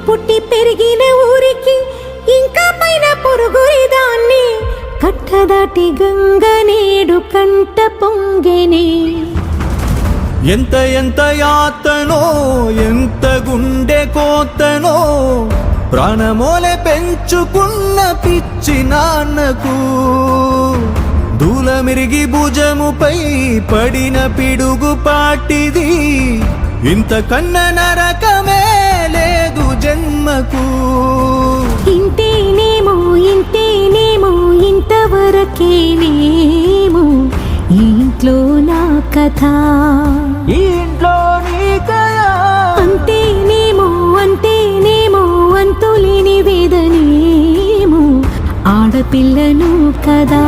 పుట్టి పెరిగిన ఊరికి ఇంకా పైన పొరుగురిదాన్ని కట్టదాటి గంగ నేడు కంట పొంగెనే ఎంత ఎంత యాతనో ఎంత గుండె కోతనో ప్రాణమోలే పెంచుకున్న పిచ్చి నాన్నకు దూలమిరిగి భుజముపై పడిన పిడుగు పాటిది ఇంత కన్న నరకమే లేదు జన్మకు ఇంతేనేమో ఇంతేనేమో ఇంతవరకేనేమో ఈ ఇంట్లో నా కథ ఈ ఇంట్లో నీ కథ అంతేనేమో అంతేనేమో అంతులేని వేదనేమో ఆడపిల్లను కదా